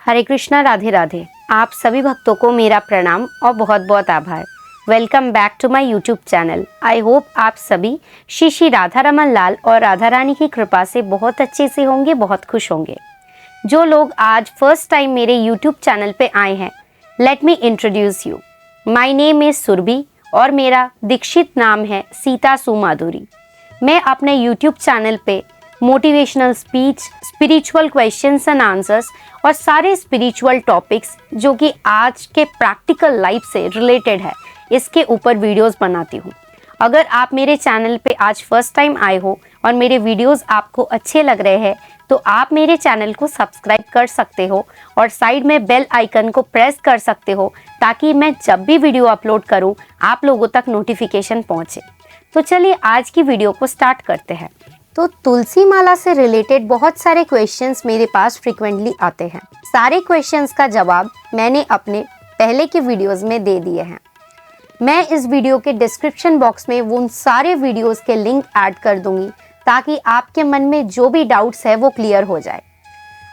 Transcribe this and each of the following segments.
हरे कृष्णा, राधे राधे। आप सभी भक्तों को मेरा प्रणाम और बहुत बहुत आभार। Welcome back to my YouTube channel. I hope आप सभी श्री श्री राधा रमन लाल और राधा रानी की कृपा से बहुत अच्छे से होंगे, बहुत खुश होंगे। जो लोग आज फर्स्ट टाइम मेरे यूट्यूब चैनल पे आए हैं, let me introduce you. My name is Surabhi और मेरा दीक्षित नाम है सीता सुमाधुरी। मैं अपने यूट्यूब चैनल पे motivational speech, spiritual questions and answers और सारे स्पिरिचुअल टॉपिक्स जो कि आज के प्रैक्टिकल लाइफ से रिलेटेड है, इसके ऊपर वीडियोस बनाती हूँ। अगर आप मेरे चैनल पे आज फर्स्ट टाइम आए हो और मेरे वीडियोस आपको अच्छे लग रहे हैं तो आप मेरे चैनल को सब्सक्राइब कर सकते हो और साइड में बेल आइकन को प्रेस कर सकते हो ताकि मैं जब भी वीडियो अपलोड करूँ आप लोगों तक नोटिफिकेशन पहुँचे। तो चलिए आज की वीडियो को स्टार्ट करते हैं। तो तुलसी माला से रिलेटेड बहुत सारे क्वेश्चंस मेरे पास फ्रीक्वेंटली आते हैं। सारे क्वेश्चंस का जवाब मैंने अपने पहले के वीडियोस में दे दिए हैं। मैं इस वीडियो के डिस्क्रिप्शन बॉक्स में उन सारे वीडियोस के लिंक ऐड कर दूंगी ताकि आपके मन में जो भी डाउट्स है वो क्लियर हो जाए।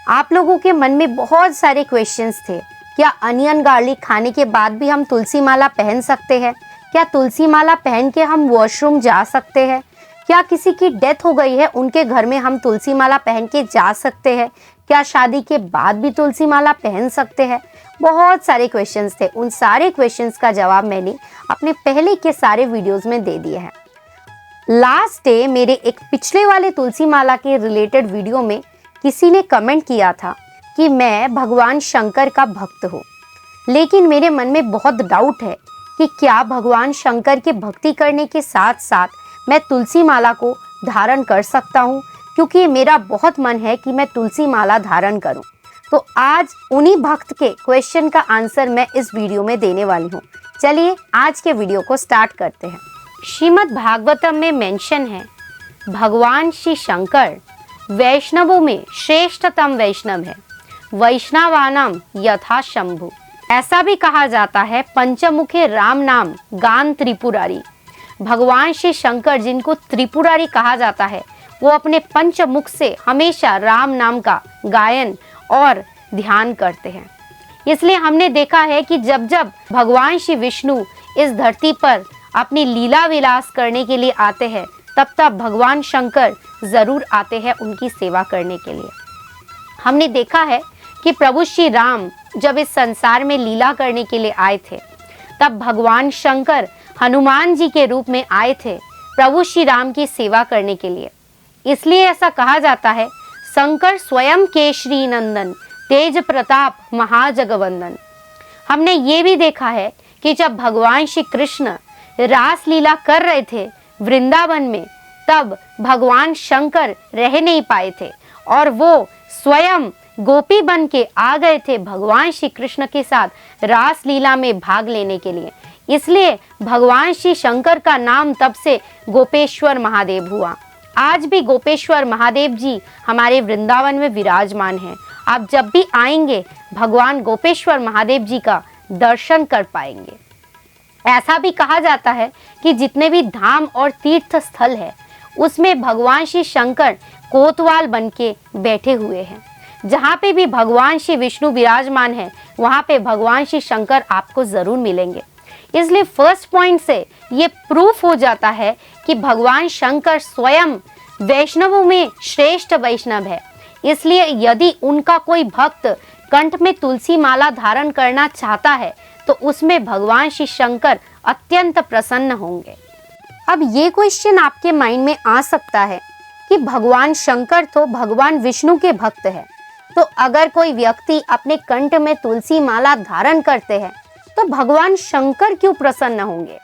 आप लोगों के मन में बहुत सारे क्वेश्चंस थे। क्या अनियन गार्लिक खाने के बाद भी हम तुलसी माला पहन सकते हैं? क्या तुलसी माला पहन के हम वॉशरूम जा सकते हैं? क्या किसी की डेथ हो गई है, उनके घर में हम तुलसी माला पहन के जा सकते हैं? क्या शादी के बाद भी तुलसी माला पहन सकते हैं? बहुत सारे क्वेश्चंस थे। उन सारे क्वेश्चंस का जवाब मैंने अपने पहले के सारे वीडियोस में दे दिए हैं। लास्ट डे मेरे एक पिछले वाले तुलसी माला के रिलेटेड वीडियो में किसी ने कमेंट किया था कि मैं भगवान शंकर का भक्त हूँ, लेकिन मेरे मन में बहुत डाउट है कि क्या भगवान शंकर की भक्ति करने के साथ साथ मैं तुलसी माला को धारण कर सकता हूँ, क्योंकि मेरा बहुत मन है कि मैं तुलसी माला धारण करूँ। तो आज उन्हीं भक्त के क्वेश्चन का आंसर मैं इस वीडियो में देने वाली हूँ। चलिए आज के वीडियो को स्टार्ट करते हैं। श्रीमद् भागवतम में मेंशन है भगवान श्री शंकर वैष्णवों में श्रेष्ठतम वैष्णव है, वैष्णवानाम यथा शंभु। ऐसा भी कहा जाता है पंचमुखे राम नाम गान त्रिपुरारी। भगवान श्री शंकर जिनको त्रिपुरारी कहा जाता है वो अपने पंचमुख से हमेशा राम नाम का गायन और ध्यान करते हैं। इसलिए हमने देखा है कि जब जब भगवान श्री विष्णु इस धरती पर अपनी लीला विलास करने के लिए आते हैं तब तब भगवान शंकर जरूर आते हैं उनकी सेवा करने के लिए। हमने देखा है कि प्रभु श्री राम जब इस संसार में लीला करने के लिए आए थे तब भगवान शंकर हनुमान जी के रूप में आए थे प्रभु श्री राम की सेवा करने के लिए। इसलिए ऐसा कहा जाता है शंकर स्वयं केशरी नंदन, तेज प्रताप महाजगवंदन। हमने ये भी देखा है कि जब भगवान श्री कृष्ण रास लीला कर रहे थे वृंदावन में तब भगवान शंकर रह नहीं पाए थे और वो स्वयं गोपी बन के आ गए थे भगवान श्री कृष्ण के साथ रास लीला में भाग लेने के लिए। इसलिए भगवान श्री शंकर का नाम तब से गोपेश्वर महादेव हुआ। आज भी गोपेश्वर महादेव जी हमारे वृंदावन में विराजमान हैं। आप जब भी आएंगे भगवान गोपेश्वर महादेव जी का दर्शन कर पाएंगे। ऐसा भी कहा जाता है कि जितने भी धाम और तीर्थ स्थल है उसमें भगवान श्री शंकर कोतवाल बन के बैठे हुए हैं। जहाँ पे भी भगवान श्री विष्णु विराजमान है वहाँ पे भगवान श्री शंकर आपको जरूर मिलेंगे। इसलिए फर्स्ट पॉइंट से ये प्रूफ हो जाता है कि भगवान शंकर स्वयं वैष्णवों में श्रेष्ठ वैष्णव है। इसलिए यदि उनका कोई भक्त कंठ में तुलसी माला धारण करना चाहता है तो उसमें भगवान श्री शंकर अत्यंत प्रसन्न होंगे। अब ये क्वेश्चन आपके माइंड में आ सकता है कि भगवान शंकर तो भगवान विष्णु के भक्त है, तो अगर कोई व्यक्ति अपने कंठ में तुलसी माला धारण करते हैं तो भगवान शंकर क्यों प्रसन्न होंगे?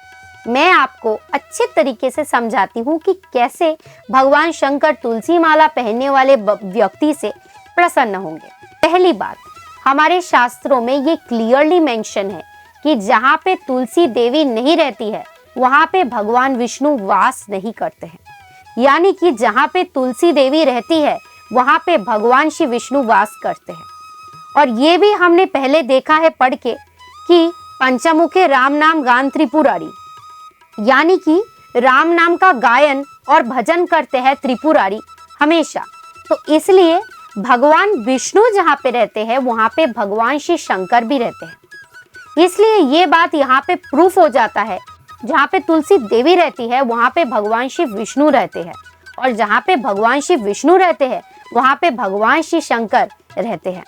मैं आपको अच्छे तरीके से समझाती हूँ कि कैसे भगवान शंकर तुलसी माला पहनने वाले व्यक्ति से प्रसन्न होंगे। पहली बात, हमारे शास्त्रों में ये क्लियरली मेंशन है कि जहाँ पे तुलसी देवी नहीं रहती है वहाँ पे भगवान विष्णु वास नहीं करते हैं। यानी कि जहाँ पे तुलसी देवी रहती है वहाँ पे भगवान श्री विष्णु वास करते हैं। और ये भी हमने पहले देखा है पढ़ के कि पंचमुखे राम नाम गान त्रिपुरारी, यानी कि राम नाम का गायन और भजन करते हैं त्रिपुरारी हमेशा। तो इसलिए भगवान विष्णु जहाँ पे रहते हैं वहाँ पे भगवान श्री शंकर भी रहते हैं। इसलिए ये बात यहाँ पे प्रूफ हो जाता है, जहाँ पे तुलसी देवी रहती है वहाँ पे भगवान श्री विष्णु रहते हैं, और जहाँ पे भगवान श्री विष्णु रहते हैं वहाँ पे भगवान श्री शंकर रहते हैं।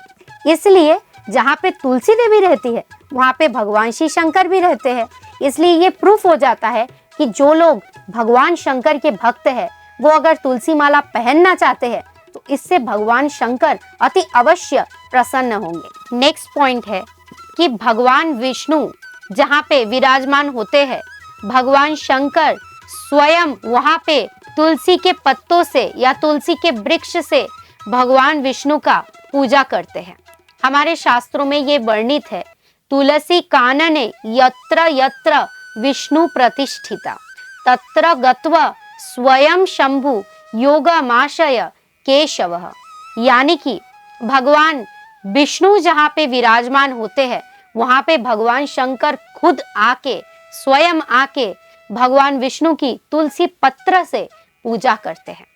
इसलिए जहाँ पे तुलसी देवी रहती है वहाँ पे भगवान श्री शंकर भी रहते हैं। इसलिए ये प्रूफ हो जाता है कि जो लोग भगवान शंकर के भक्त हैं वो अगर तुलसी माला पहनना चाहते हैं तो इससे भगवान शंकर अति अवश्य प्रसन्न होंगे। नेक्स्ट पॉइंट है कि भगवान विष्णु जहाँ पे विराजमान होते हैं, भगवान शंकर स्वयं वहाँ पे तुलसी के पत्तों से या तुलसी के वृक्ष से भगवान विष्णु का पूजा करते हैं। हमारे शास्त्रों में ये वर्णित है, तुलसी कानने यत्र यत्र विष्णु प्रतिष्ठिता तत्र गत्वा स्वयं शंभु योगमाशय केशवः। यानी कि भगवान विष्णु जहाँ पे विराजमान होते हैं वहाँ पे भगवान शंकर खुद आके स्वयं आके भगवान विष्णु की तुलसी पत्र से पूजा करते हैं।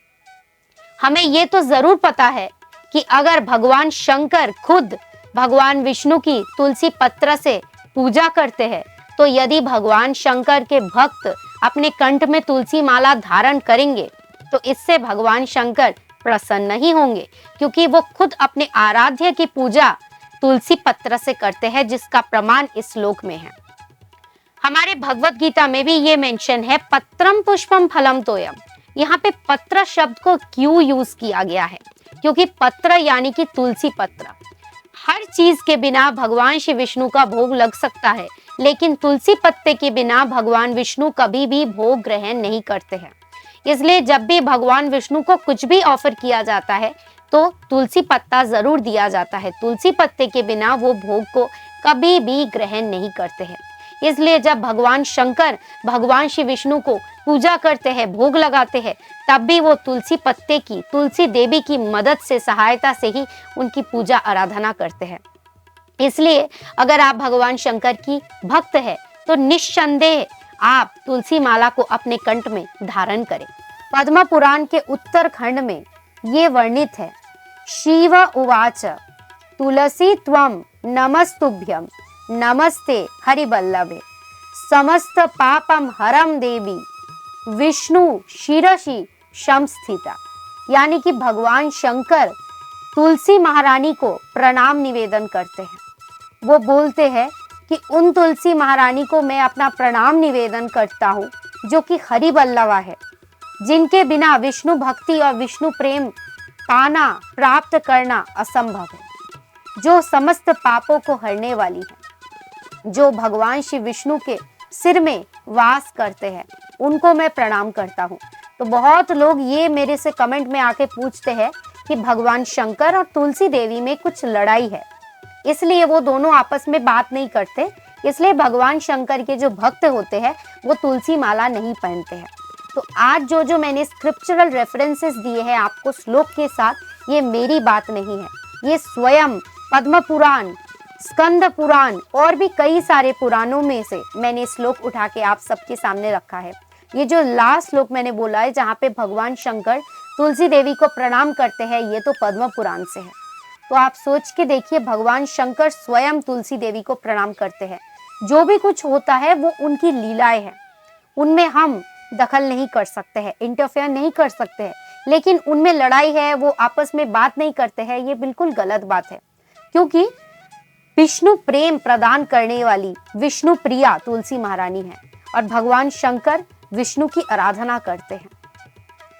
हमें ये तो जरूर पता है कि अगर भगवान शंकर खुद भगवान विष्णु की तुलसी पत्र से पूजा करते हैं तो यदि भगवान शंकर के भक्त अपने कंठ में तुलसी माला धारण करेंगे तो इससे भगवान शंकर प्रसन्न ही होंगे, क्योंकि वो खुद अपने आराध्य की पूजा तुलसी पत्र से करते हैं, जिसका प्रमाण इस श्लोक में है। हमारे भगवत गीता में भी ये मेंशन है, पत्रम पुष्पम फलम तोयम। यहाँ पे पत्र शब्द को क्यों यूज किया गया है? क्योंकि पत्र यानी कि तुलसी पत्र। हर चीज के बिना भगवान श्री विष्णु का भोग लग सकता है, लेकिन तुलसी पत्ते के बिना भगवान विष्णु कभी भी भोग ग्रहण नहीं करते हैं। इसलिए जब भी भगवान विष्णु को कुछ भी ऑफर किया जाता है तो तुलसी पत्ता जरूर दिया जाता है। तुलसी पत्ते के बिना वो भोग को कभी भी ग्रहण नहीं करते हैं। इसलिए जब भगवान शंकर भगवान श्री विष्णु को पूजा करते हैं, भोग लगाते हैं, तब भी वो तुलसी पत्ते की, तुलसी देवी की मदद से, सहायता से ही उनकी पूजा आराधना करते हैं। इसलिए अगर आप भगवान शंकर की भक्त है तो निस्संदेह आप तुलसी माला को अपने कंठ में धारण करें। पद्म पुराण के उत्तर खंड में ये वर्णित है, शिव उवाच तुलसी त्वं नमस्तुभ्यं नमस्ते हरिवल्लभे समस्त पापम हरम देवी विष्णु शिरसि संस्थिता। यानी कि भगवान शंकर तुलसी महारानी को प्रणाम निवेदन करते हैं। वो बोलते हैं कि उन तुलसी महारानी को मैं अपना प्रणाम निवेदन करता हूँ जो कि हरिवल्लभा है, जिनके बिना विष्णु भक्ति और विष्णु प्रेम पाना, प्राप्त करना असंभव है, जो समस्त पापों को हरने वाली है, जो भगवान श्री विष्णु के सिर में वास करते हैं, उनको मैं प्रणाम करता हूँ। तो बहुत लोग ये मेरे से कमेंट में आके पूछते हैं कि भगवान शंकर और तुलसी देवी में कुछ लड़ाई है, इसलिए वो दोनों आपस में बात नहीं करते, इसलिए भगवान शंकर के जो भक्त होते हैं वो तुलसी माला नहीं पहनते हैं। तो आज जो मैंने स्क्रिप्चरल रेफरेंसेस दिए हैं आपको श्लोक के साथ, ये मेरी बात नहीं है, ये स्वयं पद्म पुराण, स्कंद पुराण और भी कई सारे पुराणों में से मैंने श्लोक उठा के आप सबके सामने रखा है। ये जो लास्ट श्लोक मैंने बोला है जहाँ पे भगवान शंकर तुलसी देवी को प्रणाम करते हैं, ये तो पद्म पुराण से है। तो आप सोच के देखिए, भगवान शंकर स्वयं तुलसी देवी को प्रणाम करते हैं। जो भी कुछ होता है वो उनकी लीलाएं हैं, उनमें हम दखल नहीं कर सकते हैं, इंटरफेयर नहीं कर सकते हैं, लेकिन उनमें लड़ाई है, वो आपस में बात नहीं करते हैं, ये बिल्कुल गलत बात है। क्योंकि विष्णु प्रेम प्रदान करने वाली विष्णु प्रिया तुलसी महारानी है और भगवान शंकर विष्णु की आराधना करते हैं।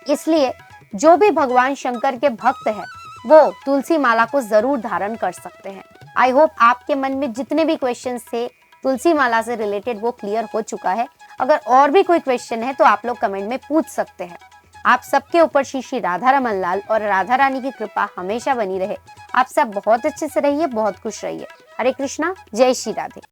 इसलिए जो भी भगवान शंकर के भक्त हैं वो तुलसी माला को जरूर धारण कर सकते हैं। आई होप आपके मन में जितने भी क्वेश्चंस थे तुलसी माला से रिलेटेड वो क्लियर हो चुका है। अगर और भी कोई क्वेश्चन है तो आप लोग कमेंट में पूछ सकते हैं। आप सबके ऊपर श्री श्री राधा रमन लाल और राधा रानी की कृपा हमेशा बनी रहे। आप सब बहुत अच्छे से रहिए, बहुत खुश रहिए। हरे कृष्णा, जय श्री राधे।